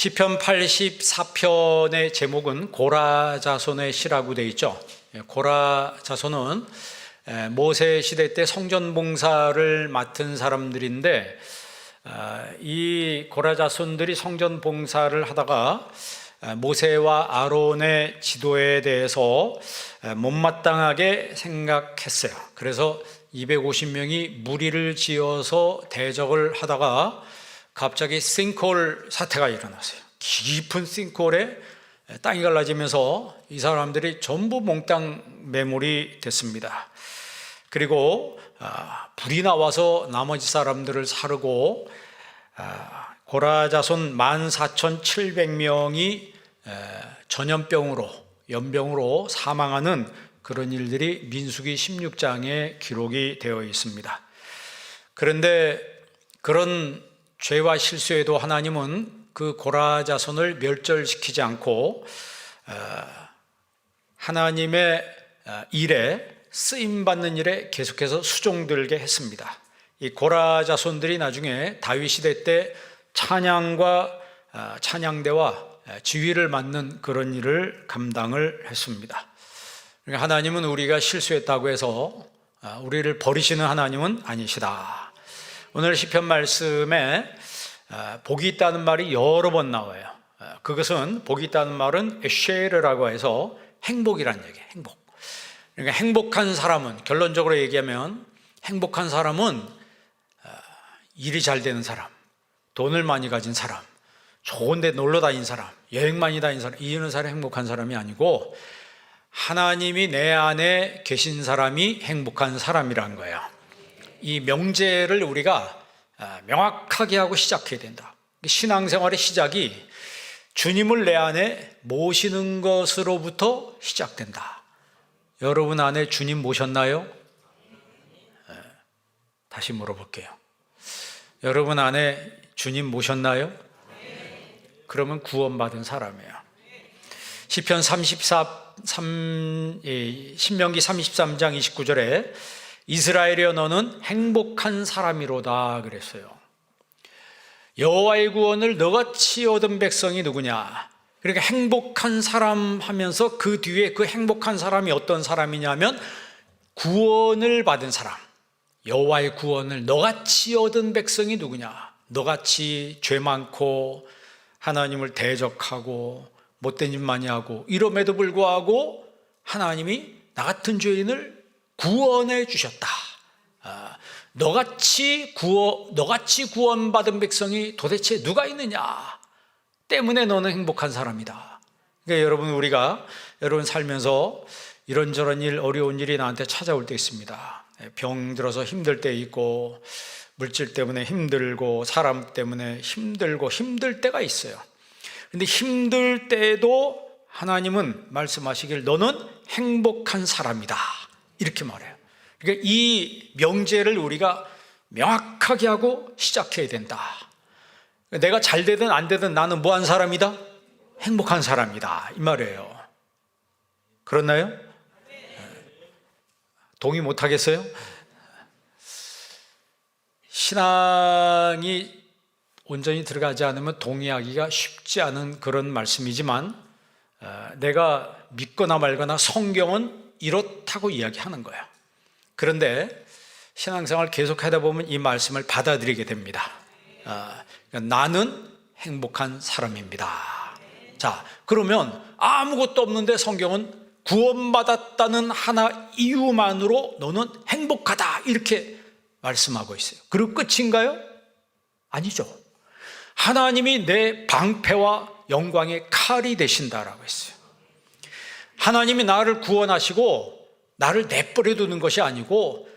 시편 84편의 제목은 고라 자손의 시라고 되어 있죠. 고라 자손은 모세 시대 때 성전 봉사를 맡은 사람들인데, 이 고라 자손들이 성전 봉사를 하다가 모세와 아론의 지도에 대해서 못마땅하게 생각했어요. 그래서 250명이 무리를 지어서 대적을 하다가 갑자기 싱크홀 사태가 일어났어요. 깊은 싱크홀에 땅이 갈라지면서 이 사람들이 전부 몽땅 매몰이 됐습니다. 그리고 불이 나와서 나머지 사람들을 사르고 고라 자손 14,700명이 전염병으로, 연병으로 사망하는 그런 일들이 민수기 16장에 기록이 되어 있습니다. 그런데 그런 죄와 실수에도 하나님은 그 고라 자손을 멸절시키지 않고 하나님의 일에, 쓰임받는 일에 계속해서 수종들게 했습니다. 이 고라 자손들이 나중에 다윗 시대 때 찬양과 찬양대와 지휘를 맡는 그런 일을 감당을 했습니다. 그러니까 하나님은 우리가 실수했다고 해서 우리를 버리시는 하나님은 아니시다. 오늘 시편 말씀에 복이 있다는 말이 여러 번 나와요. 그것은, 복이 있다는 말은 에쉐르라고 해서 행복이라는 얘기예요. 행복. 그러니까 행복한 사람은, 결론적으로 얘기하면 행복한 사람은 일이 잘 되는 사람, 돈을 많이 가진 사람, 좋은 데 놀러 다닌 사람, 여행 많이 다닌 사람, 이런 사람이 행복한 사람이 아니고 하나님이 내 안에 계신 사람이 행복한 사람이란 거예요. 이 명제를 우리가 명확하게 하고 시작해야 된다. 신앙생활의 시작이 주님을 내 안에 모시는 것으로부터 시작된다. 여러분 안에 주님 모셨나요? 다시 물어볼게요. 여러분 안에 주님 모셨나요? 그러면 구원받은 사람이에요. 시편 신명기 33장 29절에 이스라엘이여 너는 행복한 사람이로다 그랬어요. 여호와의 구원을 너같이 얻은 백성이 누구냐? 그러니까 행복한 사람 하면서 그 뒤에 그 행복한 사람이 어떤 사람이냐면 구원을 받은 사람. 여호와의 구원을 너같이 얻은 백성이 누구냐? 너같이 죄 많고 하나님을 대적하고 못된 짓 많이 하고 이럼에도 불구하고 하나님이 나 같은 죄인을 구원해 주셨다. 너같이 구원받은 백성이 도대체 누가 있느냐 때문에 너는 행복한 사람이다. 그러니까 우리가 여러분 살면서 이런저런 일, 어려운 일이 나한테 찾아올 때 있습니다. 병 들어서 힘들 때 있고, 물질 때문에 힘들고, 사람 때문에 힘들고, 힘들 때가 있어요. 근데 힘들 때에도 하나님은 말씀하시길 너는 행복한 사람이다 이렇게 말해요. 그러니까 이 명제를 우리가 명확하게 하고 시작해야 된다. 내가 잘 되든 안 되든 나는 뭐한 사람이다? 행복한 사람이다 이 말이에요. 그렇나요? 동의 못 하겠어요? 신앙이 온전히 들어가지 않으면 동의하기가 쉽지 않은 그런 말씀이지만, 내가 믿거나 말거나 성경은 이렇다고 이야기하는 거예요. 그런데 신앙생활 계속 하다 보면 이 말씀을 받아들이게 됩니다. 나는 행복한 사람입니다. 자, 그러면 아무것도 없는데 성경은 구원받았다는 하나 이유만으로 너는 행복하다 이렇게 말씀하고 있어요. 그리고 끝인가요? 아니죠. 하나님이 내 방패와 영광의 칼이 되신다라고 했어요. 하나님이 나를 구원하시고 나를 내버려 두는 것이 아니고,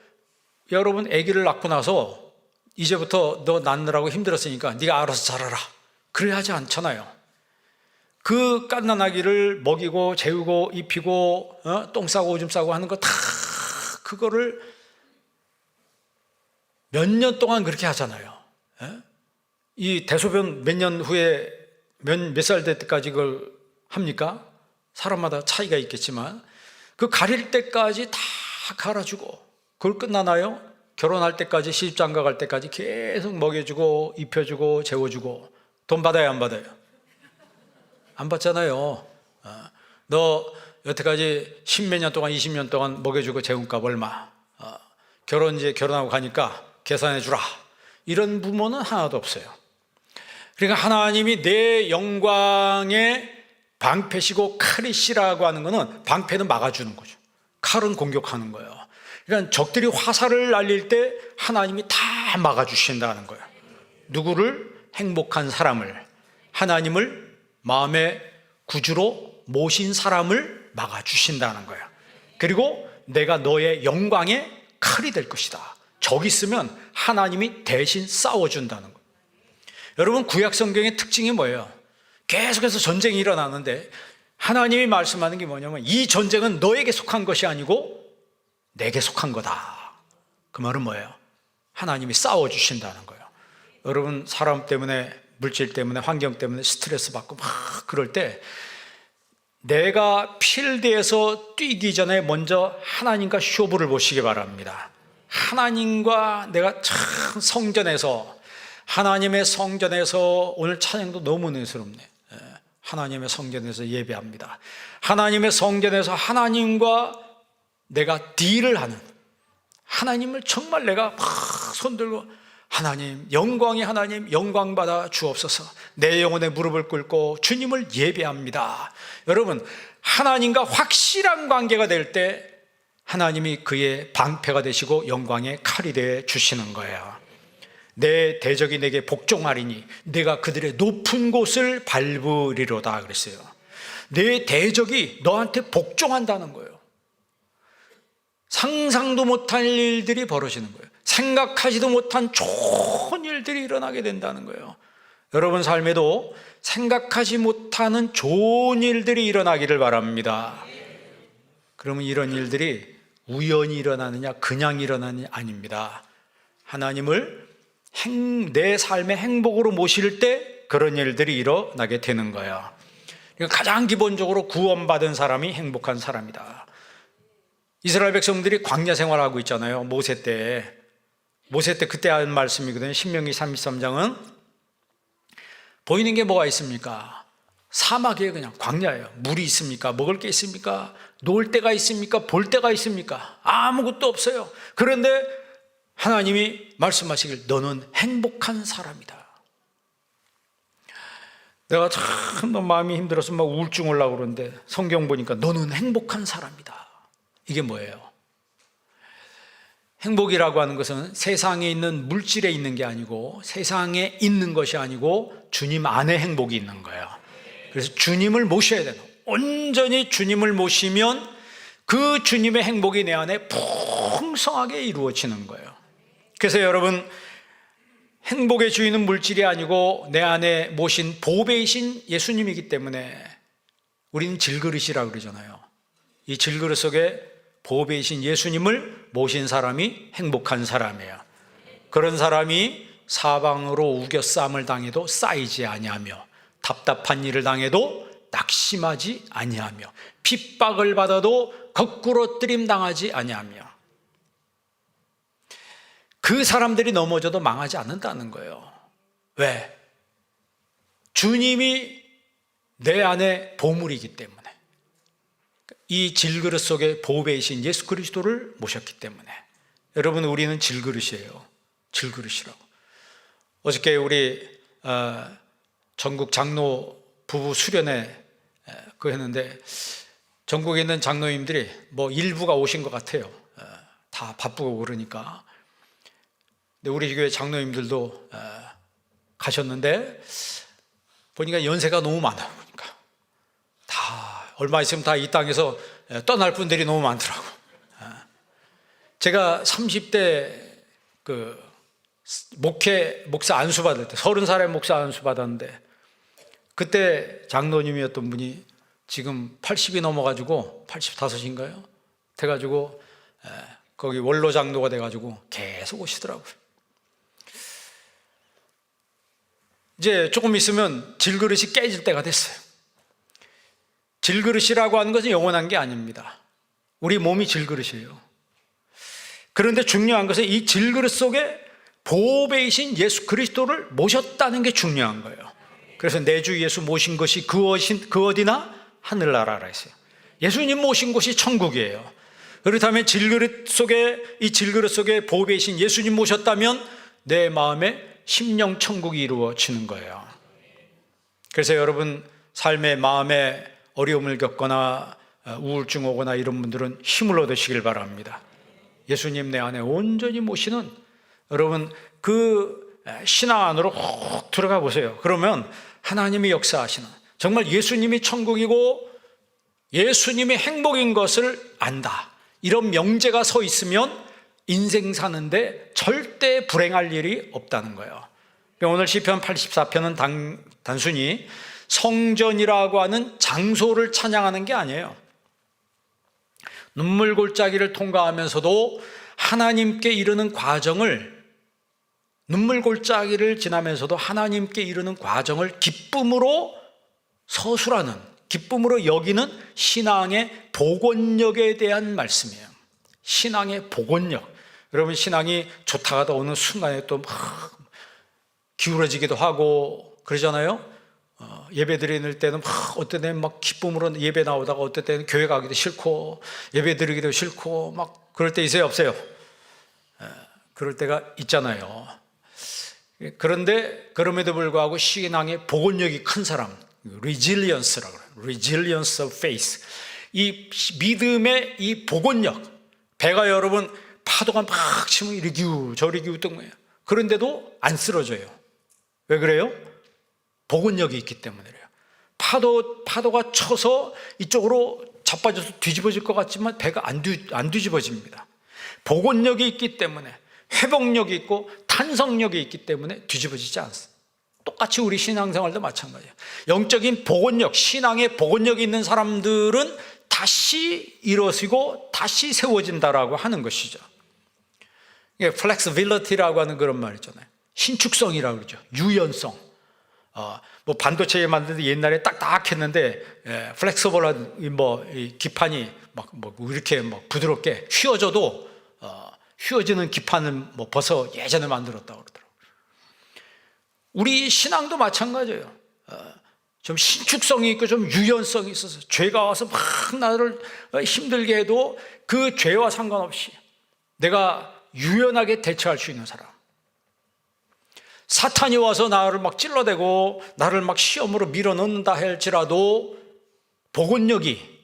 여러분 아기를 낳고 나서 이제부터 너 낳느라고 힘들었으니까 네가 알아서 자라라 그래야 하지 않잖아요. 그 갓난 아기를 먹이고 재우고 입히고 똥 싸고 오줌 싸고 하는 거 다 그거를 몇 년 동안 그렇게 하잖아요. 이 대소변 몇 년 후에 몇 살 될 때까지 그걸 합니까? 사람마다 차이가 있겠지만 그 가릴 때까지 다 갈아주고, 그걸 끝나나요? 결혼할 때까지, 시집장가 갈 때까지 계속 먹여주고 입혀주고 재워주고 돈 받아요 안 받아요? 안 받잖아요. 너 여태까지 10몇 년 동안 20년 동안 먹여주고 재운값 얼마, 이제 결혼하고 가니까 계산해 주라, 이런 부모는 하나도 없어요. 그러니까 하나님이 내 영광의 방패시고 칼이시라고 하는 것은, 방패는 막아주는 거죠. 칼은 공격하는 거예요. 그러니까 적들이 화살을 날릴 때 하나님이 다 막아주신다는 거예요. 누구를? 행복한 사람을, 하나님을 마음의 구주로 모신 사람을 막아주신다는 거예요. 그리고 내가 너의 영광의 칼이 될 것이다. 적 있으면 하나님이 대신 싸워준다는 거예요. 여러분, 구약 성경의 특징이 뭐예요? 계속해서 전쟁이 일어나는데 하나님이 말씀하는 게 뭐냐면, 이 전쟁은 너에게 속한 것이 아니고 내게 속한 거다. 그 말은 뭐예요? 하나님이 싸워주신다는 거예요. 여러분, 사람 때문에, 물질 때문에, 환경 때문에 스트레스 받고 막 그럴 때, 내가 필드에서 뛰기 전에 먼저 하나님과 쇼부를 보시기 바랍니다. 하나님과 내가 참 성전에서, 하나님의 성전에서, 오늘 찬양도 너무 은혜스럽네. 하나님의 성전에서 예배합니다. 하나님의 성전에서 하나님과 내가 딜을 하는, 하나님을 정말 내가 막 손들고, 하나님, 영광의 하나님, 영광 받아 주옵소서. 내 영혼의 무릎을 꿇고 주님을 예배합니다. 여러분, 하나님과 확실한 관계가 될 때 하나님이 그의 방패가 되시고 영광의 칼이 되어 주시는 거예요. 내 대적이 내게 복종하리니 내가 그들의 높은 곳을 밟으리로다 그랬어요. 내 대적이 너한테 복종한다는 거예요. 상상도 못할 일들이 벌어지는 거예요. 생각하지도 못한 좋은 일들이 일어나게 된다는 거예요. 여러분 삶에도 생각하지 못하는 좋은 일들이 일어나기를 바랍니다. 그러면 이런 일들이 우연히 일어나느냐, 그냥 일어나느냐 아닙니다. 하나님을 내 삶의 행복으로 모실 때 그런 일들이 일어나게 되는 거예요. 그러니까 가장 기본적으로 구원받은 사람이 행복한 사람이다. 이스라엘 백성들이 광야 생활하고 있잖아요. 모세 때 그때 한 말씀이거든요. 신명기 33장은 보이는 게 뭐가 있습니까? 사막이에요. 그냥 광야예요. 물이 있습니까? 먹을 게 있습니까? 놀 데가 있습니까? 볼 데가 있습니까? 아무것도 없어요. 그런데 하나님이 말씀하시길, 너는 행복한 사람이다. 내가 참 너무 마음이 힘들어서 막 우울증 올라오고 그러는데 성경 보니까 너는 행복한 사람이다. 이게 뭐예요? 행복이라고 하는 것은 세상에 있는 물질에 있는 게 아니고, 세상에 있는 것이 아니고 주님 안에 행복이 있는 거예요. 그래서 주님을 모셔야 돼요. 온전히 주님을 모시면 그 주님의 행복이 내 안에 풍성하게 이루어지는 거예요. 그래서 여러분, 행복의 주인은 물질이 아니고 내 안에 모신 보배이신 예수님이기 때문에 우리는 질그릇이라고 그러잖아요. 이 질그릇 속에 보배이신 예수님을 모신 사람이 행복한 사람이에요. 그런 사람이 사방으로 우겨싸움을 당해도 쌓이지 아니하며, 답답한 일을 당해도 낙심하지 아니하며, 핍박을 받아도 거꾸로 뜨림 당하지 아니하며, 그 사람들이 넘어져도 망하지 않는다는 거예요. 왜? 주님이 내 안에 보물이기 때문에, 이 질그릇 속에 보배이신 예수 그리스도를 모셨기 때문에. 여러분, 우리는 질그릇이에요. 질그릇이라고. 어저께 우리 전국 장로 부부 수련회 그거 했는데, 전국에 있는 장로님들이 뭐 일부가 오신 것 같아요. 다 바쁘고 그러니까. 근데 우리 교회 장로님들도 가셨는데 보니까 연세가 너무 많아요. 보니까 다 얼마 있으면 다 이 땅에서 떠날 분들이 너무 많더라고. 제가 30대 그 목사 안수 받을 때, 30살에 목사 안수 받았는데, 그때 장로님이었던 분이 지금 80이 넘어가지고 85인가요? 돼가지고 거기 원로 장로가 돼가지고 계속 오시더라고요. 이제 조금 있으면 질그릇이 깨질 때가 됐어요. 질그릇이라고 하는 것은 영원한 게 아닙니다. 우리 몸이 질그릇이에요. 그런데 중요한 것은 이 질그릇 속에 보배이신 예수 그리스도를 모셨다는 게 중요한 거예요. 그래서 내 주 예수 모신 것이 그 어디나 하늘나라라 했어요. 예수님 모신 곳이 천국이에요. 그렇다면 이 질그릇 속에 보배이신 예수님 모셨다면 내 마음에 심령 천국이 이루어지는 거예요. 그래서 여러분 삶의 마음에 어려움을 겪거나 우울증 오거나 이런 분들은 힘을 얻으시길 바랍니다. 예수님 내 안에 온전히 모시는 여러분 그 신앙 안으로 훅 들어가 보세요. 그러면 하나님이 역사하시는 정말 예수님이 천국이고 예수님이 행복인 것을 안다. 이런 명제가 서 있으면 인생 사는데 절대 불행할 일이 없다는 거예요. 오늘 시편 84편은 단순히 성전이라고 하는 장소를 찬양하는 게 아니에요. 눈물 골짜기를 통과하면서도 하나님께 이르는 과정을, 눈물 골짜기를 지나면서도 하나님께 이르는 과정을 기쁨으로 서술하는, 기쁨으로 여기는 신앙의 복원력에 대한 말씀이에요. 신앙의 복원력. 여러분 신앙이 좋다가도 어느 순간에 또 막 기울어지기도 하고 그러잖아요. 예배 드리는 때는 어떤 때는 막 기쁨으로 예배 나오다가 어떤 때는 교회 가기도 싫고 예배 드리기도 싫고 막 그럴 때 있어요, 없어요? 그럴 때가 있잖아요. 그런데 그럼에도 불구하고 신앙의 복원력이 큰 사람, resilience라고 그래요. resilience of faith. 이 믿음의 이 복원력. 배가 여러분 파도가 막 치면 이리 기우 저리 기우 뜬 거예요. 그런데도 안 쓰러져요. 왜 그래요? 복원력이 있기 때문에 그래요. 파도가 쳐서 이쪽으로 자빠져서 뒤집어질 것 같지만 배가 안 뒤집어집니다. 복원력이 있기 때문에, 회복력이 있고 탄성력이 있기 때문에 뒤집어지지 않습니다. 똑같이 우리 신앙생활도 마찬가지예요. 영적인 복원력, 신앙의 복원력이 있는 사람들은 다시 일어서고 다시 세워진다라고 하는 것이죠. 이게 flexibility라고 하는 그런 말 있잖아요. 신축성이라고 그러죠. 유연성. 뭐 반도체 만드는데 옛날에 딱딱했는데 플렉서블한 이 기판이 막 이렇게 막 부드럽게 휘어져도 휘어지는 기판을 뭐 벗어 예전에 만들었다고 그러더라고요. 우리 신앙도 마찬가지예요. 좀 신축성이 있고 좀 유연성이 있어서 죄가 와서 막 나를 힘들게 해도 그 죄와 상관없이 내가 유연하게 대처할 수 있는 사람. 사탄이 와서 나를 막 찔러대고 나를 막 시험으로 밀어넣는다 할지라도 복원력이,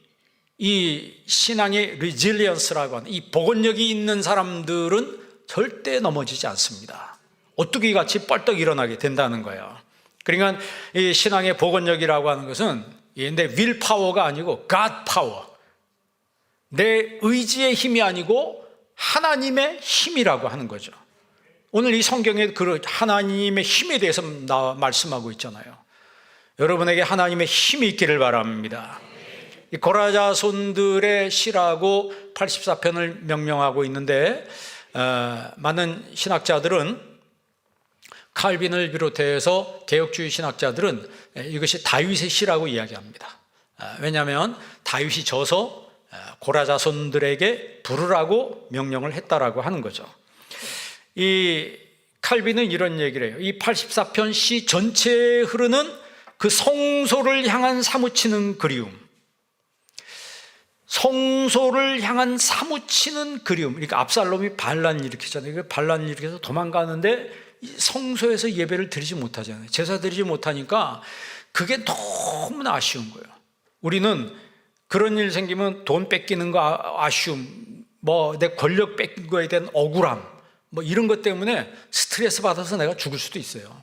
이 신앙의 resilience라고 하는 이 복원력이 있는 사람들은 절대 넘어지지 않습니다. 오뚜기 같이 뻘떡 일어나게 된다는 거예요. 그러니까 이 신앙의 복원력이라고 하는 것은 내 willpower가 아니고 God power, 내 의지의 힘이 아니고 하나님의 힘이라고 하는 거죠. 오늘 이 성경에 그 하나님의 힘에 대해서 말씀하고 있잖아요. 여러분에게 하나님의 힘이 있기를 바랍니다. 이 고라자손들의 시라고 84편을 명명하고 있는데 많은 신학자들은, 칼빈을 비롯해서 개혁주의 신학자들은 이것이 다윗의 시라고 이야기합니다. 왜냐하면 다윗이 져서 고라자손들에게 부르라고 명령을 했다라고 하는 거죠. 이 칼빈은 이런 얘기를 해요. 이 84편 시 전체에 흐르는 그 성소를 향한 사무치는 그리움, 성소를 향한 사무치는 그리움. 그러니까 압살롬이 반란 일으키잖아요. 반란 일으켜서 도망가는데 성소에서 예배를 드리지 못하잖아요. 제사 드리지 못하니까 그게 너무나 아쉬운 거예요. 우리는 그런 일 생기면 돈 뺏기는 거 아쉬움, 뭐 내 권력 뺏긴 거에 대한 억울함, 뭐 이런 것 때문에 스트레스 받아서 내가 죽을 수도 있어요.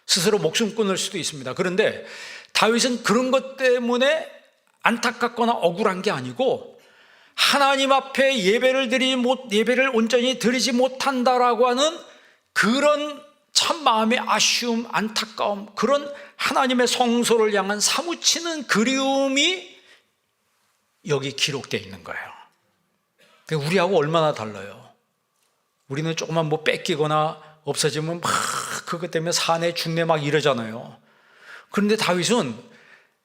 스스로 목숨 끊을 수도 있습니다. 그런데 다윗은 그런 것 때문에 안타깝거나 억울한 게 아니고 하나님 앞에 예배를 온전히 드리지 못한다라고 하는 그런 참 마음의 아쉬움, 안타까움, 그런 하나님의 성소를 향한 사무치는 그리움이 여기 기록되어 있는 거예요. 우리하고 얼마나 달라요. 우리는 조금만 뭐 뺏기거나 없어지면 막 그것 때문에 사내 중내 막 이러잖아요. 그런데 다윗은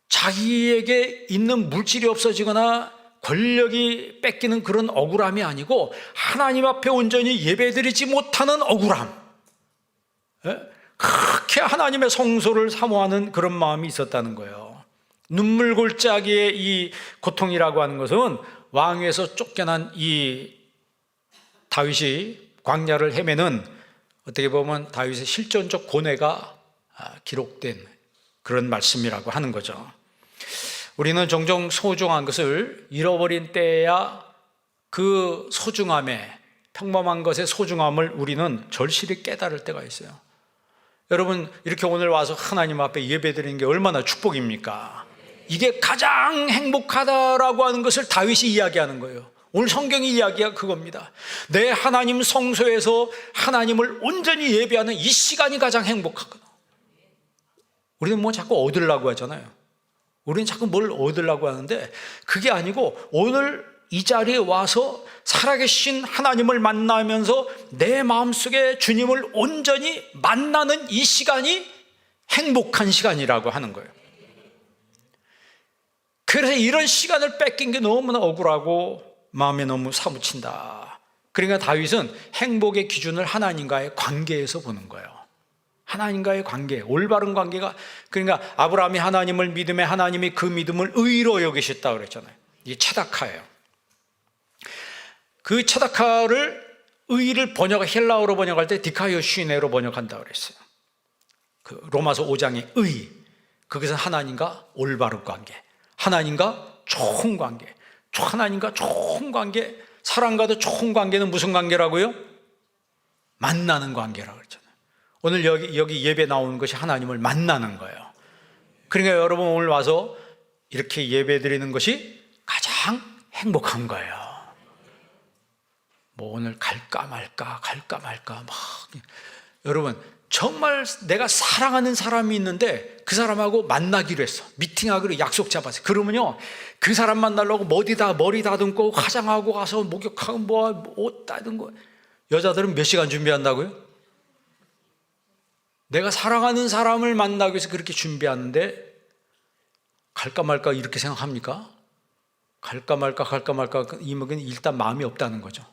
자기에게 있는 물질이 없어지거나 권력이 뺏기는 그런 억울함이 아니고 하나님 앞에 온전히 예배드리지 못하는 억울함, 그렇게 하나님의 성소를 사모하는 그런 마음이 있었다는 거예요. 눈물 골짜기의 이 고통이라고 하는 것은 왕위에서 쫓겨난 이 다윗이 광야를 헤매는 어떻게 보면 다윗의 실존적 고뇌가 기록된 그런 말씀이라고 하는 거죠. 우리는 종종 소중한 것을 잃어버린 때야 그 소중함에, 평범한 것의 소중함을 우리는 절실히 깨달을 때가 있어요. 여러분, 이렇게 오늘 와서 하나님 앞에 예배드리는 게 얼마나 축복입니까? 이게 가장 행복하다라고 하는 것을 다윗이 이야기하는 거예요. 오늘 성경이 이야기가 그겁니다. 내 하나님 성소에서 하나님을 온전히 예배하는 이 시간이 가장 행복하거든. 우리는 뭐 자꾸 얻으려고 하잖아요. 우리는 자꾸 뭘 얻으려고 하는데 그게 아니고 오늘 이 자리에 와서 살아계신 하나님을 만나면서 내 마음속에 주님을 온전히 만나는 이 시간이 행복한 시간이라고 하는 거예요. 그래서 이런 시간을 뺏긴 게 너무나 억울하고 마음에 너무 사무친다. 그러니까 다윗은 행복의 기준을 하나님과의 관계에서 보는 거예요. 하나님과의 관계, 올바른 관계가, 그러니까 아브라함이 하나님을 믿음에 하나님이 그 믿음을 의로 여기셨다 그랬잖아요. 이게 차다카예요. 그 차다카를 의를 헬라어로 번역할 때 디카이오슈네로 번역한다 그랬어요. 그 로마서 5장의 의, 그것은 하나님과 올바른 관계, 하나님과 좋은 관계, 하나님과 좋은 관계, 사람과도 좋은 관계는 무슨 관계라고요? 만나는 관계라고 그랬잖아요. 오늘 여기 예배 나오는 것이 하나님을 만나는 거예요. 그러니까 여러분 오늘 와서 이렇게 예배 드리는 것이 가장 행복한 거예요. 뭐 오늘 갈까 말까 막. 여러분 정말 내가 사랑하는 사람이 있는데 그 사람하고 만나기로 했어. 미팅하기로 약속 잡았어요. 그러면요 그 사람 만나려고 머리 다듬고 화장하고 가서 목욕하고 옷 다듬고. 여자들은 몇 시간 준비한다고요? 내가 사랑하는 사람을 만나기 위해서 그렇게 준비하는데 갈까 말까 이렇게 생각합니까? 갈까 말까 이목은 일단 마음이 없다는 거죠.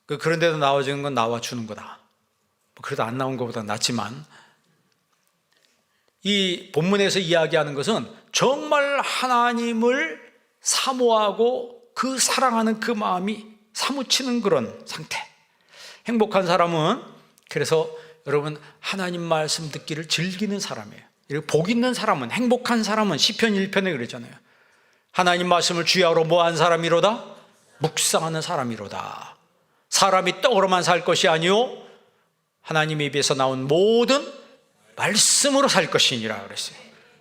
그런데도 나와주는 건 나와주는 거다. 그래도 안 나온 것보다 낫지만, 이 본문에서 이야기하는 것은 정말 하나님을 사모하고 그 사랑하는 그 마음이 사무치는 그런 상태. 행복한 사람은, 그래서 여러분 하나님 말씀 듣기를 즐기는 사람이에요. 그리고 복 있는 사람은, 행복한 사람은 시편 1편에 그랬잖아요. 하나님 말씀을 주야로 뭐한 사람이로다? 묵상하는 사람이로다. 사람이 떡으로만 살 것이 아니요 하나님의 입에서 나온 모든 말씀으로 살 것이니라 그랬어요.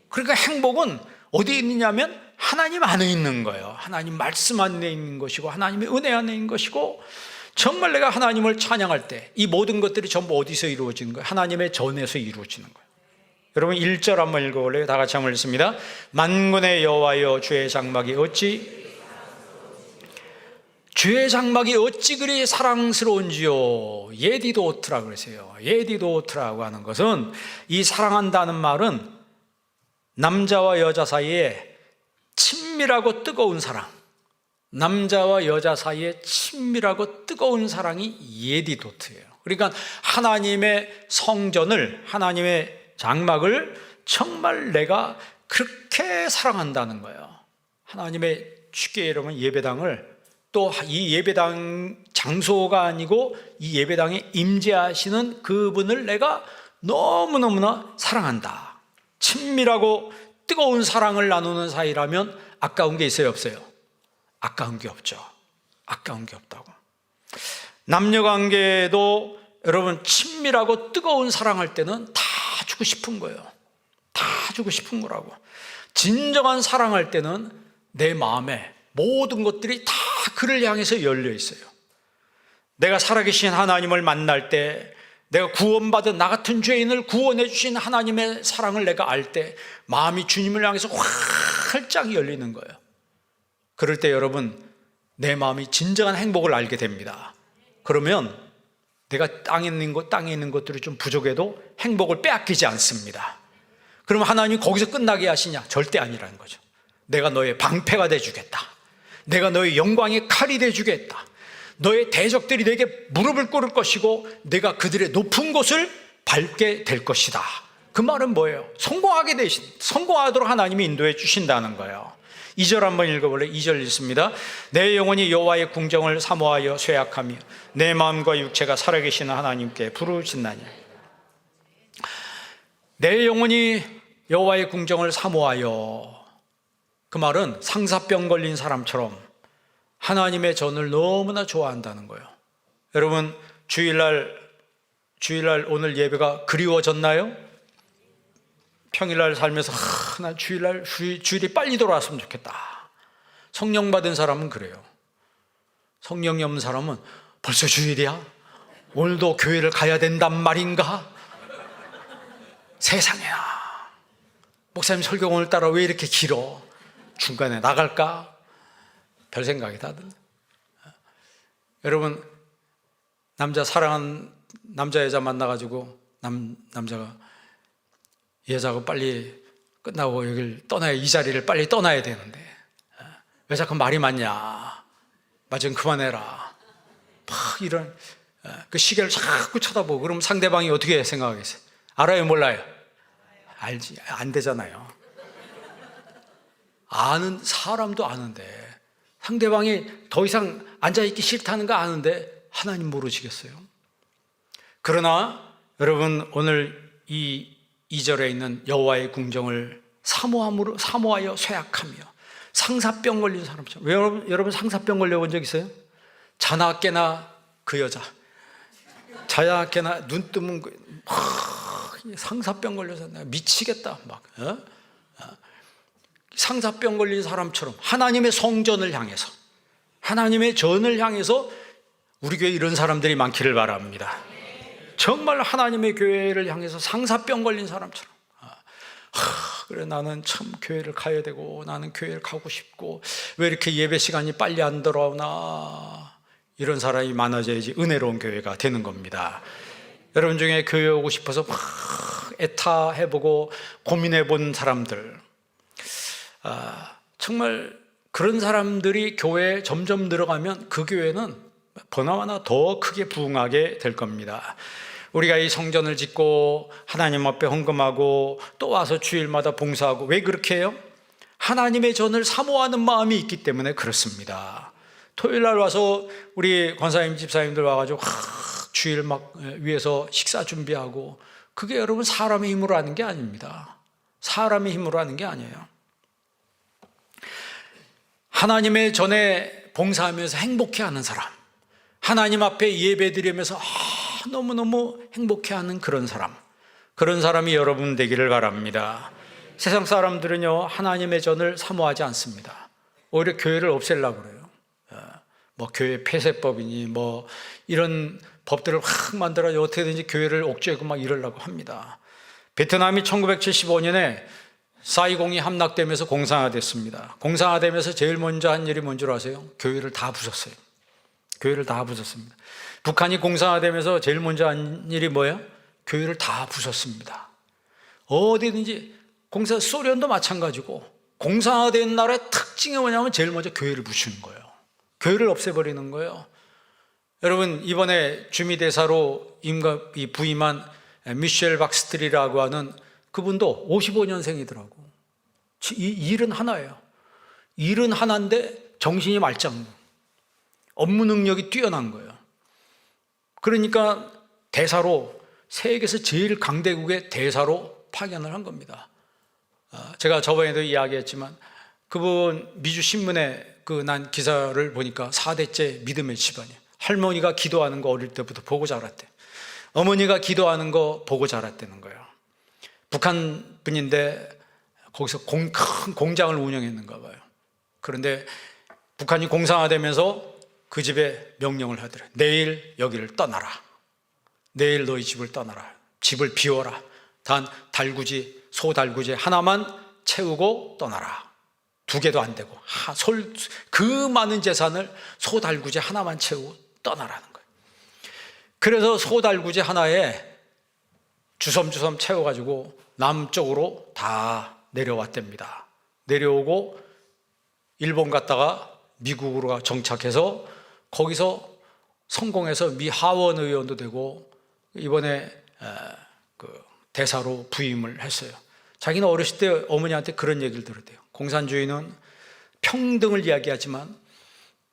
그러니까 행복은 어디에 있느냐면 하나님 안에 있는 거예요. 하나님 말씀 안에 있는 것이고 하나님의 은혜 안에 있는 것이고, 정말 내가 하나님을 찬양할 때 이 모든 것들이 전부 어디서 이루어지는 거예요? 하나님의 전에서 이루어지는 거예요. 여러분 1절 한번 읽어볼래요? 다 같이 한번 읽습니다. 만군의 여호와여 주의 장막이 어찌 그리 사랑스러운지요. 예디도트라고 그러세요. 예디도트라고 하는 것은, 이 사랑한다는 말은 남자와 여자 사이에 친밀하고 뜨거운 사랑, 남자와 여자 사이에 친밀하고 뜨거운 사랑이 예디도트예요. 그러니까 하나님의 성전을, 하나님의 장막을 정말 내가 그렇게 사랑한다는 거예요. 하나님의, 쉽게 여러분 예배당을, 또 이 예배당 장소가 아니고 이 예배당에 임재하시는 그분을 내가 너무너무나 사랑한다. 친밀하고 뜨거운 사랑을 나누는 사이라면 아까운 게 있어요, 없어요? 아까운 게 없죠. 아까운 게 없다고. 남녀관계도 여러분 친밀하고 뜨거운 사랑할 때는 다 주고 싶은 거예요. 다 주고 싶은 거라고. 진정한 사랑할 때는 내 마음에 모든 것들이 다 그를 향해서 열려 있어요. 내가 살아계신 하나님을 만날 때, 내가 구원받은 나 같은 죄인을 구원해 주신 하나님의 사랑을 내가 알 때 마음이 주님을 향해서 활짝 열리는 거예요. 그럴 때 여러분 내 마음이 진정한 행복을 알게 됩니다. 그러면 내가 땅에 있는 것들이 좀 부족해도 행복을 빼앗기지 않습니다. 그럼 하나님이 거기서 끝나게 하시냐? 절대 아니라는 거죠. 내가 너의 방패가 돼주겠다. 내가 너의 영광의 칼이 돼주겠다. 너의 대적들이 내게 무릎을 꿇을 것이고 내가 그들의 높은 곳을 밟게 될 것이다. 그 말은 뭐예요? 성공하도록 하나님이 인도해 주신다는 거예요. 2절 한번 읽어볼래? 2절 읽습니다. 내 영혼이 여호와의 궁정을 사모하여 쇠약하며 내 마음과 육체가 살아계시는 하나님께 부르짖나니. 내 영혼이 여호와의 궁정을 사모하여, 그 말은 상사병 걸린 사람처럼 하나님의 전을 너무나 좋아한다는 거예요. 여러분, 주일날 오늘 예배가 그리워졌나요? 평일날 살면서 난 주일이 빨리 돌아왔으면 좋겠다. 성령 받은 사람은 그래요. 성령이 없는 사람은 벌써 주일이야? 오늘도 교회를 가야 된단 말인가? 세상에나, 목사님 설교 오늘따라 왜 이렇게 길어? 중간에 나갈까? 별 생각이 다 든다. 여러분, 사랑하는 남자 여자 만나가지고 남자가 여자하고 빨리 끝나고 여길 이 자리를 빨리 떠나야 되는데 왜 자꾸 말이 많냐? 말 좀 그만해라. 막 이런 그 시계를 자꾸 쳐다보고. 그럼 상대방이 어떻게 생각하겠어요? 알아요, 몰라요? 알지. 안 되잖아요. 아는 사람도 아는데, 상대방이 더 이상 앉아있기 싫다는 거 아는데 하나님 모르시겠어요? 그러나 여러분, 오늘 이 2절에 있는 여호와의 궁정을 사모하여 쇠약하며, 상사병 걸린 사람처럼. 여러분 상사병 걸려본 적 있어요? 자나 깨나 그 여자, 자나 깨나 눈 뜨면 상사병 걸려서 내가 미치겠다 막. 상사병 걸린 사람처럼 하나님의 성전을 향해서, 하나님의 전을 향해서, 우리 교회 이런 사람들이 많기를 바랍니다. 정말 하나님의 교회를 향해서 상사병 걸린 사람처럼, 그래 나는 참 교회를 가야 되고, 나는 교회를 가고 싶고, 왜 이렇게 예배 시간이 빨리 안 돌아오나, 이런 사람이 많아져야지 은혜로운 교회가 되는 겁니다. 여러분 중에 교회 오고 싶어서 막 애타해보고 고민해본 사람들, 정말 그런 사람들이 교회에 점점 늘어가면 그 교회는 보나마나 더 크게 부흥하게 될 겁니다. 우리가 이 성전을 짓고 하나님 앞에 헌금하고 또 와서 주일마다 봉사하고, 왜 그렇게 해요? 하나님의 전을 사모하는 마음이 있기 때문에 그렇습니다. 토요일날 와서 우리 권사님 집사님들 와가지고 주일 막 위에서 식사 준비하고, 그게 여러분 사람의 힘으로 하는 게 아닙니다. 사람의 힘으로 하는 게 아니에요. 하나님의 전에 봉사하면서 행복해하는 사람, 하나님 앞에 예배드리면서 너무너무 행복해하는 그런 사람이 여러분 되기를 바랍니다. 세상 사람들은요, 하나님의 전을 사모하지 않습니다. 오히려 교회를 없애려고 그래요. 뭐 교회 폐쇄법이니 뭐 이런 법들을 확 만들어서 어떻게든지 교회를 옥죄고 막 이러려고 합니다. 베트남이 1975년에 사이공이 함락되면서 공산화됐습니다. 공산화되면서 제일 먼저 한 일이 뭔 줄 아세요? 교회를 다 부쉈어요. 교회를 다 부쉈습니다. 북한이 공산화되면서 제일 먼저 한 일이 뭐예요? 교회를 다 부쉈습니다. 어디든지 소련도 마찬가지고, 공산화된 나라의 특징이 뭐냐면 제일 먼저 교회를 부수는 거예요. 교회를 없애버리는 거예요. 여러분, 이번에 주미대사로 부임한 미셸 박스트리라고 하는 그분도 55년생이더라고. 일은 하나예요. 일은 하나인데 정신이 말짱, 업무 능력이 뛰어난 거예요. 그러니까 대사로, 세계에서 제일 강대국의 대사로 파견을 한 겁니다. 제가 저번에도 이야기했지만, 그분 미주 신문에 난 기사를 보니까 4대째 믿음의 집안이에요. 할머니가 기도하는 거 어릴 때부터 보고 자랐대. 어머니가 기도하는 거 보고 자랐다는 거예요. 북한 분인데 거기서 큰 공장을 운영했는가 봐요. 그런데 북한이 공산화되면서 그 집에 명령을 하더래. 내일 여기를 떠나라. 내일 너희 집을 떠나라. 집을 비워라. 단 소달구지 하나만 채우고 떠나라. 2개도 안 되고, 그 많은 재산을 소달구지 하나만 채우고 떠나라는 거예요. 그래서 소달구지 하나에 주섬주섬 채워가지고 남쪽으로 다 내려왔답니다. 내려오고 일본 갔다가 미국으로 정착해서 거기서 성공해서 미 하원 의원도 되고, 이번에 대사로 부임을 했어요. 자기는 어렸을 때 어머니한테 그런 얘기를 들었대요. 공산주의는 평등을 이야기하지만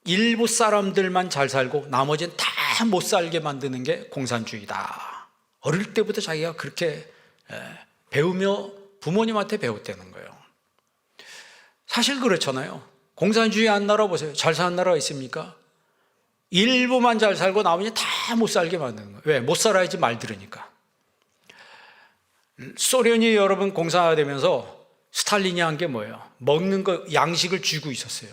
일부 사람들만 잘 살고 나머지는 다 못 살게 만드는 게 공산주의다. 어릴 때부터 자기가 그렇게 배우며 부모님한테 배웠다는 거예요. 사실 그렇잖아요. 공산주의 한 나라 보세요. 잘 사는 나라가 있습니까? 일부만 잘 살고 나머지 다 못 살게 만드는 거예요. 왜? 못 살아야지 말 들으니까. 소련이 여러분 공산화되면서 스탈린이 한 게 뭐예요? 먹는 거 양식을 쥐고 있었어요.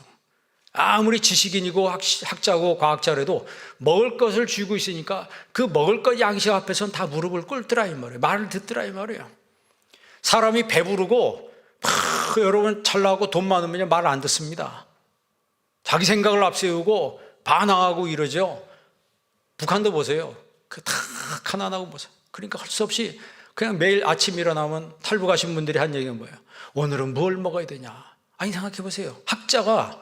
아무리 지식인이고 학자고 과학자라도 먹을 것을 쥐고 있으니까 그 먹을 것 양식 앞에서는 다 무릎을 꿇더라 이 말이에요. 말을 듣더라 이 말이에요. 사람이 배부르고 여러분 잘나고 돈 많으면 말 안 듣습니다. 자기 생각을 앞세우고 반항하고 이러죠. 북한도 보세요. 그 다 가난하고 보세요. 그러니까 할 수 없이 그냥 매일 아침 일어나면 탈북하신 분들이 한 얘기가 뭐예요? 오늘은 뭘 먹어야 되냐? 아니 생각해 보세요. 학자가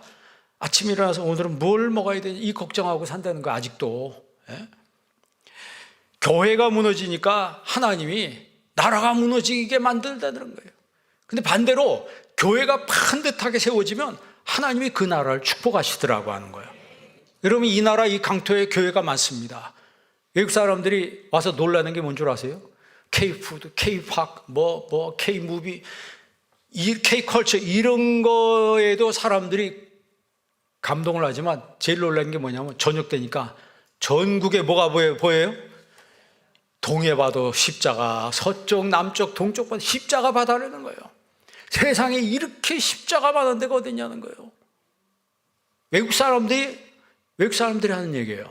아침 일어나서 오늘은 뭘 먹어야 되냐 이 걱정하고 산다는 거 아직도. 예? 교회가 무너지니까 하나님이 나라가 무너지게 만들다는 거예요. 근데 반대로 교회가 반듯하게 세워지면 하나님이 그 나라를 축복하시더라고 하는 거예요. 여러분 이 나라 이 강토에 교회가 많습니다. 외국 사람들이 와서 놀라는 게 뭔 줄 아세요? K푸드, K팝, K무비, K컬처 이런 거에도 사람들이 감동을 하지만 제일 놀란 게 뭐냐면 저녁 되니까 전국에 뭐가 보여요? 동해 봐도 십자가, 서쪽, 남쪽, 동쪽 봐도 십자가 바다라는 거예요. 세상에 이렇게 십자가 바다는 데가 어딨냐는 거예요. 외국 사람들이 하는 얘기예요.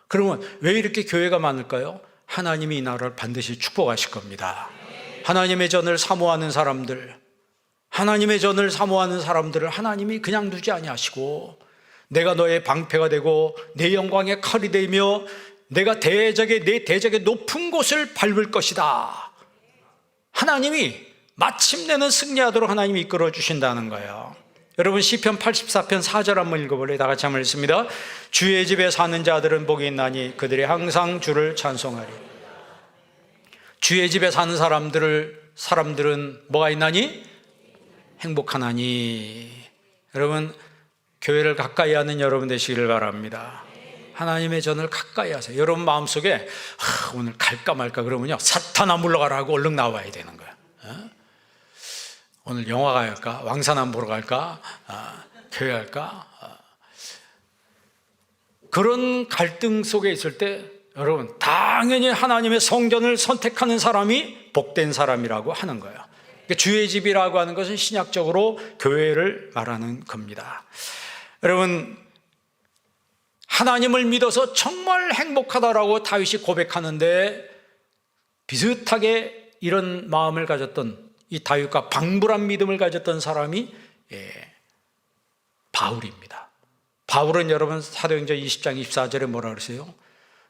그러면 왜 이렇게 교회가 많을까요? 하나님이 이 나라를 반드시 축복하실 겁니다. 하나님의 전을 사모하는 사람들, 하나님의 전을 사모하는 사람들을 하나님이 그냥 두지 아니하시고 내가 너의 방패가 되고 내 영광의 칼이 되며 내가 내 대적의 높은 곳을 밟을 것이다. 하나님이 마침내는 승리하도록 하나님이 이끌어 주신다는 거예요. 여러분 시편 84편 4절 한번 읽어볼래요? 다 같이 한번 읽습니다. 주의 집에 사는 자들은 복이 있나니 그들이 항상 주를 찬송하리. 주의 집에 사는 사람들은 뭐가 있나니? 행복하나니. 여러분 교회를 가까이 하는 여러분 되시기를 바랍니다. 하나님의 전을 가까이 하세요. 여러분 마음속에 오늘 갈까 말까 그러면요 사탄아 물러가라 하고 얼른 나와야 되는 거예요. 오늘 영화 갈까? 왕산안 보러 갈까? 교회 갈까? 그런 갈등 속에 있을 때 여러분 당연히 하나님의 성전을 선택하는 사람이 복된 사람이라고 하는 거예요. 그러니까 주의 집이라고 하는 것은 신약적으로 교회를 말하는 겁니다. 여러분 하나님을 믿어서 정말 행복하다라고 다윗이 고백하는데 비슷하게 이런 마음을 가졌던 이 다윗과 방불한 믿음을 가졌던 사람이 바울입니다. 바울은 여러분 사도행전 20장 24절에 뭐라 그러세요?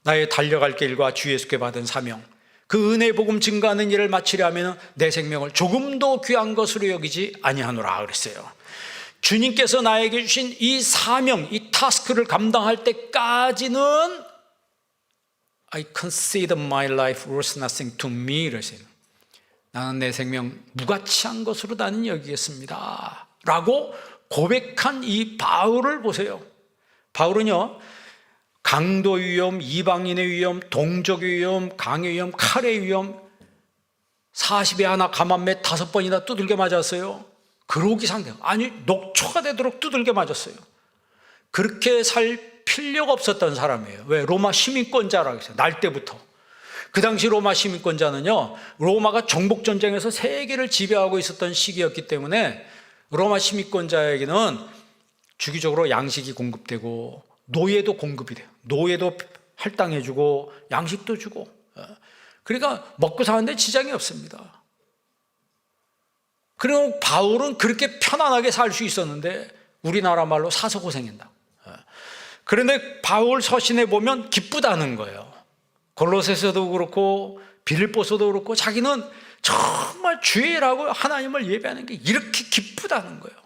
나의 달려갈 길과 주 예수께 받은 사명 그 은혜 복음 증거하는 일을 마치려 하면 내 생명을 조금도 귀한 것으로 여기지 아니하노라 그랬어요. 주님께서 나에게 주신 이 사명, 이 타스크를 감당할 때까지는 I consider my life worth nothing to me 이러세요. 나는 내 생명 무가치한 것으로 나는 여기겠습니다 라고 고백한 이 바울을 보세요. 바울은요 강도 위험, 이방인의 위험, 동족의 위험, 강의 위험, 칼의 위험 40에 하나 가만매 5번이나 두들겨 맞았어요. 그러기 상대 아니 녹초가 되도록 두들겨 맞았어요. 그렇게 살 필요가 없었던 사람이에요. 왜? 로마 시민권자라고 했어요. 날 때부터. 그 당시 로마 시민권자는요 로마가 정복전쟁에서 세계를 지배하고 있었던 시기였기 때문에 로마 시민권자에게는 주기적으로 양식이 공급되고 노예도 공급이 돼요. 노예도 할당해주고 양식도 주고 그러니까 먹고 사는데 지장이 없습니다. 그리고 바울은 그렇게 편안하게 살 수 있었는데 우리나라 말로 사서 고생한다. 그런데 바울 서신에 보면 기쁘다는 거예요. 골로새서도 그렇고 빌립보서도 그렇고 자기는 정말 주의라고 하나님을 예배하는 게 이렇게 기쁘다는 거예요.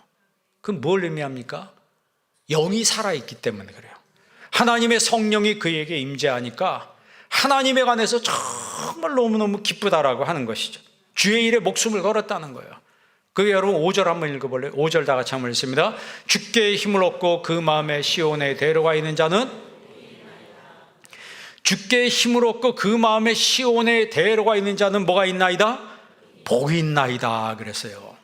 그건 뭘 의미합니까? 영이 살아있기 때문에 그래요. 하나님의 성령이 그에게 임재하니까 하나님에 관해서 정말 너무너무 기쁘다라고 하는 것이죠. 주의 일에 목숨을 걸었다는 거예요. 그게 여러분 5절 한번 읽어볼래요? 5절 다 같이 한번 읽습니다. 주께 힘을 얻고 그 마음에 시온에 데려가 있는 자는, 주께 힘을 얻고 그 마음에 시온에 데려가 있는 자는 뭐가 있나이다? 복이 있나이다 그랬어요.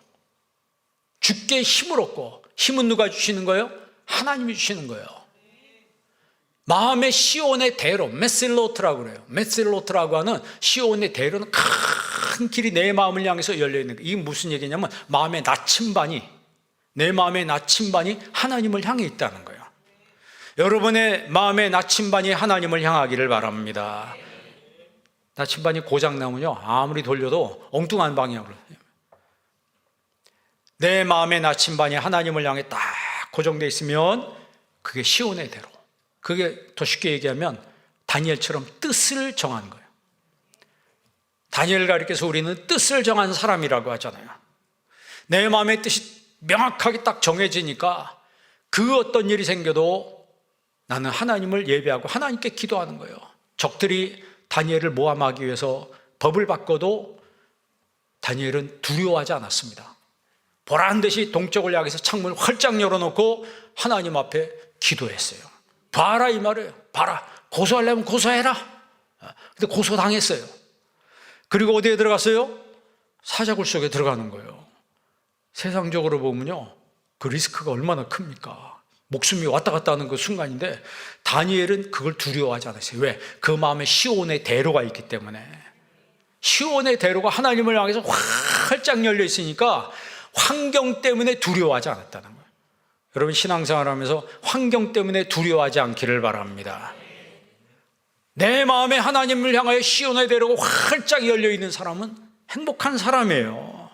주께 힘을 얻고, 힘은 누가 주시는 거예요? 하나님이 주시는 거예요. 마음의 시온의 대로, 메실로트라고 그래요. 메실로트라고 하는 시온의 대로는 큰 길이 내 마음을 향해서 열려있는 거예요. 이게 무슨 얘기냐면 마음의 나침반이, 내 마음의 나침반이 하나님을 향해 있다는 거예요. 여러분의 마음의 나침반이 하나님을 향하기를 바랍니다. 나침반이 고장나면요 아무리 돌려도 엉뚱한 방향으로, 내 마음의 나침반이 하나님을 향해 딱 고정되어 있으면 그게 시온의 대로, 그게 더 쉽게 얘기하면 다니엘처럼 뜻을 정하는 거예요. 다니엘 가리켜서 우리는 뜻을 정한 사람이라고 하잖아요. 내 마음의 뜻이 명확하게 딱 정해지니까 그 어떤 일이 생겨도 나는 하나님을 예배하고 하나님께 기도하는 거예요. 적들이 다니엘을 모함하기 위해서 법을 바꿔도 다니엘은 두려워하지 않았습니다. 보란 듯이 동쪽을 향해서 창문을 활짝 열어놓고 하나님 앞에 기도했어요. 봐라 이 말이에요. 봐라, 고소하려면 고소해라. 근데 고소당했어요. 그리고 어디에 들어갔어요? 사자굴 속에 들어가는 거예요. 세상적으로 보면요 그 리스크가 얼마나 큽니까? 목숨이 왔다 갔다 하는 그 순간인데 다니엘은 그걸 두려워하지 않았어요. 왜? 그 마음에 시온의 대로가 있기 때문에. 시온의 대로가 하나님을 향해서 활짝 열려 있으니까 환경 때문에 두려워하지 않았다는 거예요. 여러분 신앙생활 하면서 환경 때문에 두려워하지 않기를 바랍니다. 내 마음에 하나님을 향하여 시온의 대로가 활짝 열려 있는 사람은 행복한 사람이에요.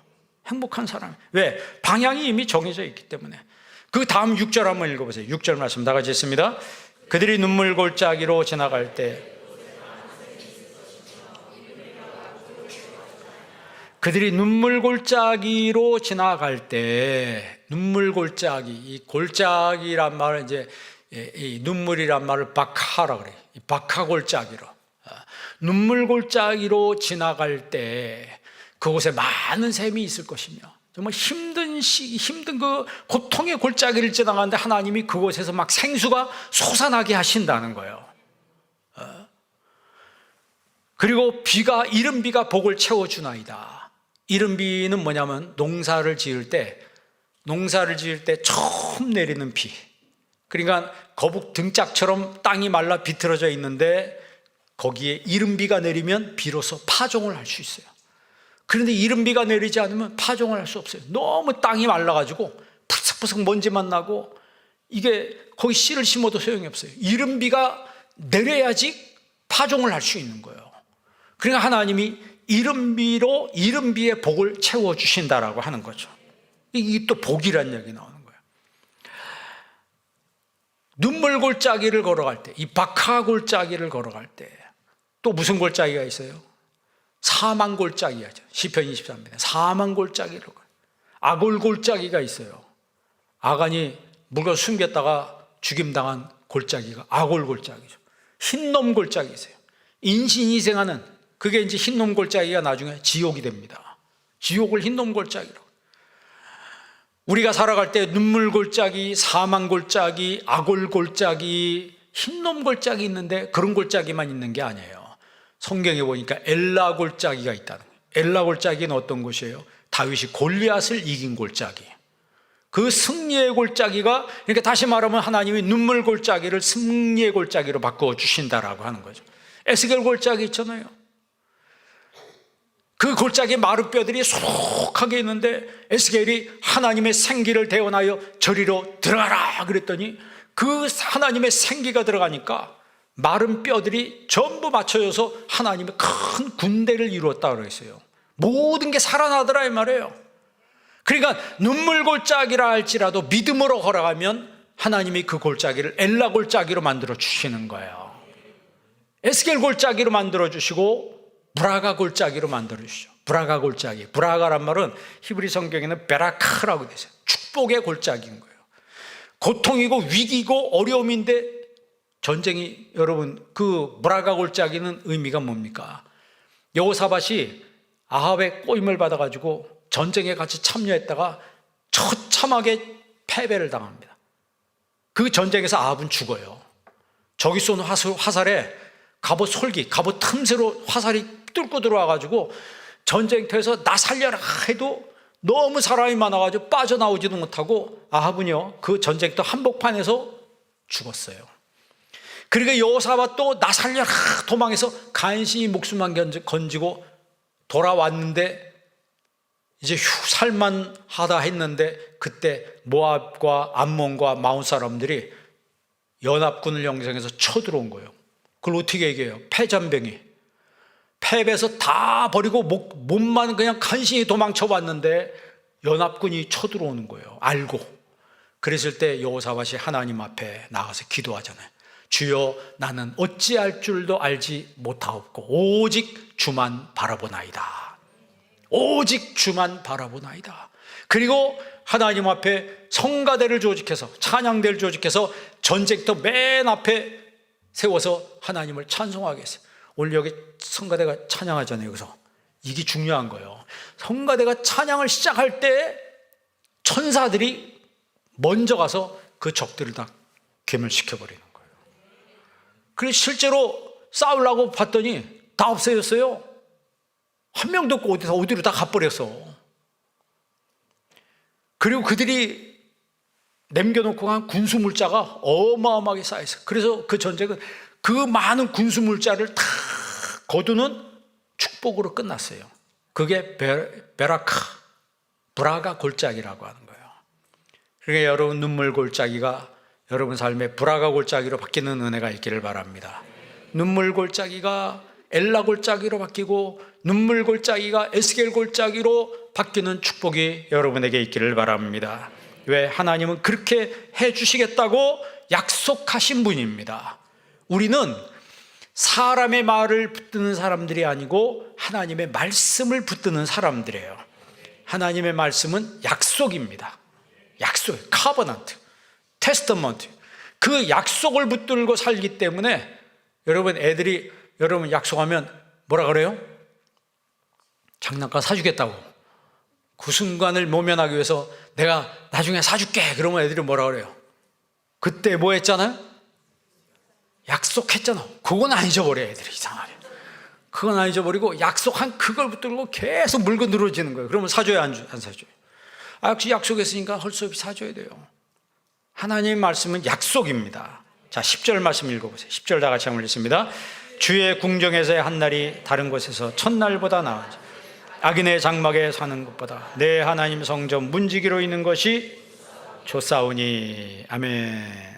행복한 사람. 왜? 방향이 이미 정해져 있기 때문에. 그 다음 6절 한번 읽어보세요. 6절 말씀 다 같이 읽습니다. 그들이 눈물 골짜기로 지나갈 때, 그들이 눈물 골짜기로 지나갈 때, 눈물 골짜기, 이 골짜기란 말은 이제 이 눈물이란 말을 박하라 그래요. 이 박하 골짜기로, 눈물 골짜기로 지나갈 때 그곳에 많은 샘이 있을 것이며 정말 힘든 그 고통의 골짜기를 지나가는데 하나님이 그곳에서 막 생수가 솟아나게 하신다는 거예요. 그리고 비가, 이른 비가 복을 채워주나이다. 이른 비는 뭐냐면 농사를 지을 때 처음 내리는 비. 그러니까 거북 등짝처럼 땅이 말라 비틀어져 있는데 거기에 이른 비가 내리면 비로소 파종을 할 수 있어요. 그런데 이른 비가 내리지 않으면 파종을 할 수 없어요. 너무 땅이 말라가지고 푸석푸석 먼지만 나고 이게 거기 씨를 심어도 소용이 없어요. 이른 비가 내려야지 파종을 할 수 있는 거예요. 그러니까 하나님이 이른 비의 복을 채워주신다라고 하는 거죠. 이게 또 복이라는 얘기 나오는 거예요. 눈물 골짜기를 걸어갈 때, 이 박하 골짜기를 걸어갈 때 또 무슨 골짜기가 있어요? 사망 골짜기가 있죠. 시편 23편에 사망 골짜기를 걸어요. 아골 골짜기가 있어요. 아간이 물건 숨겼다가 죽임당한 골짜기가 아골 골짜기죠. 흰놈 골짜기 있어요. 인신이생하는, 그게 이제 흰놈 골짜기가 나중에 지옥이 됩니다. 지옥을 흰놈 골짜기로. 우리가 살아갈 때 눈물 골짜기, 사망 골짜기, 아골 골짜기, 흰놈 골짜기 있는데 그런 골짜기만 있는 게 아니에요. 성경에 보니까 엘라 골짜기가 있다는 거예요. 엘라 골짜기는 어떤 곳이에요? 다윗이 골리앗을 이긴 골짜기. 그 승리의 골짜기가, 그러니까 다시 말하면 하나님이 눈물 골짜기를 승리의 골짜기로 바꿔 주신다라고 하는 거죠. 에스겔 골짜기 있잖아요. 그 골짜기에 마른 뼈들이 소록하게 있는데 에스겔이 하나님의 생기를 대원하여 저리로 들어가라 그랬더니 그 하나님의 생기가 들어가니까 마른 뼈들이 전부 맞춰져서 하나님의 큰 군대를 이루었다 그랬어요. 모든 게 살아나더라 이 말이에요. 그러니까 눈물 골짜기라 할지라도 믿음으로 걸어가면 하나님이 그 골짜기를 엘라 골짜기로 만들어 주시는 거예요. 에스겔 골짜기로 만들어 주시고 브라가 골짜기로 만들어 주시죠. 브라가 골짜기. 브라가란 말은 히브리 성경에는 베라카라고 되어 있어요. 축복의 골짜기인 거예요. 고통이고 위기고 어려움인데 전쟁이, 여러분 그 브라가 골짜기는 의미가 뭡니까? 여호사밧이 아합의 꼬임을 받아가지고 전쟁에 같이 참여했다가 처참하게 패배를 당합니다. 그 전쟁에서 아합은 죽어요. 적이 쏜 화살에 갑옷 솔기, 갑옷 틈새로 화살이 뚫고 들어와가지고 전쟁터에서 나 살려라 해도 너무 사람이 많아가지고 빠져나오지도 못하고 아합은요 그 전쟁터 한복판에서 죽었어요. 그러니까 여호사밧도 나 살려라 도망해서 간신히 목숨만 건지고 돌아왔는데 이제 살만하다 했는데 그때 모압과 암몬과 마온 사람들이 연합군을 형성해서 쳐들어온 거예요. 그걸 어떻게 얘기해요? 패잔병이 패배해서 다 버리고 몸만 그냥 간신히 도망쳐 왔는데 연합군이 쳐들어오는 거예요. 알고. 그랬을 때 여호사밧이 하나님 앞에 나가서 기도하잖아요. 주여, 나는 어찌할 줄도 알지 못하옵고 오직 주만 바라보나이다. 오직 주만 바라보나이다. 그리고 하나님 앞에 성가대를 조직해서 찬양대를 조직해서 전쟁터 맨 앞에 세워서 하나님을 찬송하게 했어요. 오늘 여기 성가대가 찬양하잖아요. 여기서 이게 중요한 거예요. 성가대가 찬양을 시작할 때 천사들이 먼저 가서 그 적들을 다 괴멸시켜버리는 거예요. 그래서 실제로 싸우려고 봤더니 다 없어졌어요. 한 명도 없고 어디로 다 가버렸어. 그리고 그들이 남겨놓고 간 군수물자가 어마어마하게 쌓여있어요. 그래서 그 전쟁은 그 많은 군수물자를 다 거두는 축복으로 끝났어요. 그게 브라가 골짜기라고 하는 거예요. 그러니까 여러분 눈물 골짜기가 여러분 삶의 브라가 골짜기로 바뀌는 은혜가 있기를 바랍니다. 눈물 골짜기가 엘라 골짜기로 바뀌고 눈물 골짜기가 에스겔 골짜기로 바뀌는 축복이 여러분에게 있기를 바랍니다. 왜? 하나님은 그렇게 해주시겠다고 약속하신 분입니다. 우리는 사람의 말을 붙드는 사람들이 아니고 하나님의 말씀을 붙드는 사람들이에요. 하나님의 말씀은 약속입니다. 약속, 카버넌트, 테스터먼트. 그 약속을 붙들고 살기 때문에 여러분 애들이 여러분 약속하면 뭐라 그래요? 장난감 사주겠다고. 그 순간을 모면하기 위해서 내가 나중에 사줄게 그러면 애들이 뭐라 그래요? 그때 뭐 했잖아요? 약속했잖아. 그건 안 잊어버려. 애들이 이상하게 그건 안 잊어버리고 약속한 그걸 붙들고 계속 물고 늘어지는 거예요. 그러면 사줘야 안 사줘요? 역시 약속했으니까 할 수 없이 사줘야 돼요. 하나님의 말씀은 약속입니다. 자, 10절 말씀 읽어보세요. 10절 다 같이 한번 읽습니다. 주의 궁정에서의 한날이 다른 곳에서 첫날보다 나으니 악인의 장막에 사는 것보다 내 하나님 성전 문지기로 있는 것이 좋사오니. 아멘.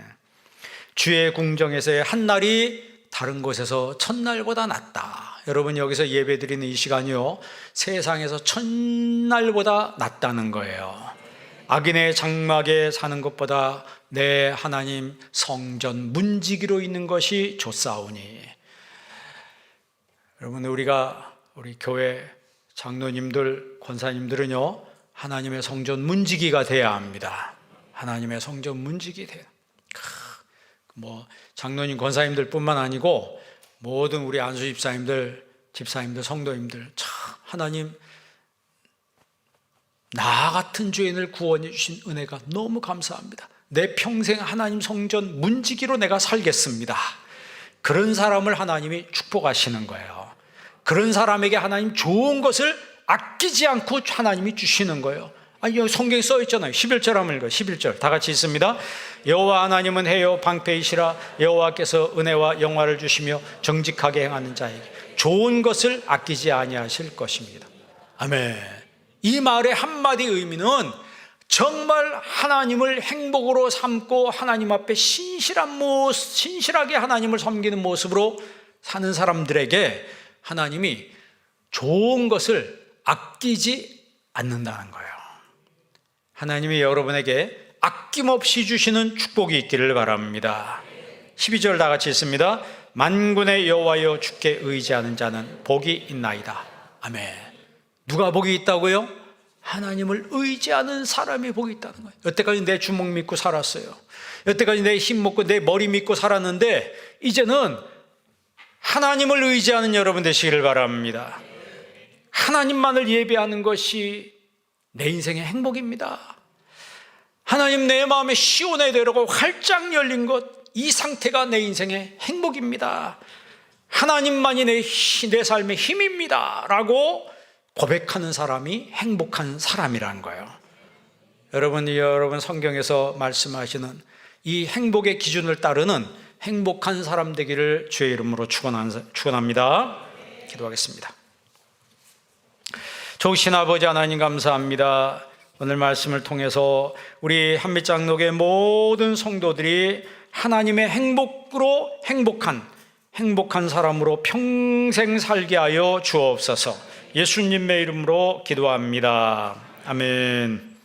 주의 궁정에서의 한날이 다른 곳에서 첫날보다 낫다. 여러분 여기서 예배드리는 이 시간이요 세상에서 첫날보다 낫다는 거예요. 악인의 장막에 사는 것보다 내 하나님 성전 문지기로 있는 것이 좋사오니. 여러분 우리 교회 장로님들 권사님들은요 하나님의 성전 문지기가 돼야 합니다. 하나님의 성전 문지기 돼야. 장로님 권사님들 뿐만 아니고 모든 우리 안수 집사님들 성도님들 참 하나님 나 같은 죄인을 구원해 주신 은혜가 너무 감사합니다. 내 평생 하나님 성전 문지기로 내가 살겠습니다. 그런 사람을 하나님이 축복하시는 거예요. 그런 사람에게 하나님 좋은 것을 아끼지 않고 하나님이 주시는 거예요. 아니 여기 성경에 써 있잖아요. 11절 한번 읽어요. 11절 다 같이 있습니다. 여호와 하나님은 해요 방패이시라. 여호와께서 은혜와 영화를 주시며 정직하게 행하는 자에게 좋은 것을 아끼지 아니하실 것입니다. 아멘. 이 말의 한마디 의미는 정말 하나님을 행복으로 삼고 하나님 앞에 신실하게 하나님을 섬기는 모습으로 사는 사람들에게 하나님이 좋은 것을 아끼지 않는다는 거예요. 하나님이 여러분에게 아낌없이 주시는 축복이 있기를 바랍니다. 12절 다 같이 있습니다. 만군의 여호와여 주께 의지하는 자는 복이 있나이다. 아멘. 누가 복이 있다고요? 하나님을 의지하는 사람이 복이 있다는 거예요. 여태까지 내 주먹 믿고 살았어요. 여태까지 내 힘 먹고 내 머리 믿고 살았는데 이제는 하나님을 의지하는 여러분 되시기를 바랍니다. 하나님만을 예배하는 것이 내 인생의 행복입니다. 하나님, 내 마음에 시온의 대로가 활짝 열린 것, 이 상태가 내 인생의 행복입니다. 하나님만이 내 삶의 힘입니다 라고 고백하는 사람이 행복한 사람이라는 거예요. 여러분 성경에서 말씀하시는 이 행복의 기준을 따르는 행복한 사람 되기를 주의 이름으로 축원합니다. 기도하겠습니다. 좋으신 아버지 하나님, 감사합니다. 오늘 말씀을 통해서 우리 한빛장로교의 모든 성도들이 하나님의 행복으로 행복한 사람으로 평생 살게 하여 주옵소서. 예수님의 이름으로 기도합니다. 아멘.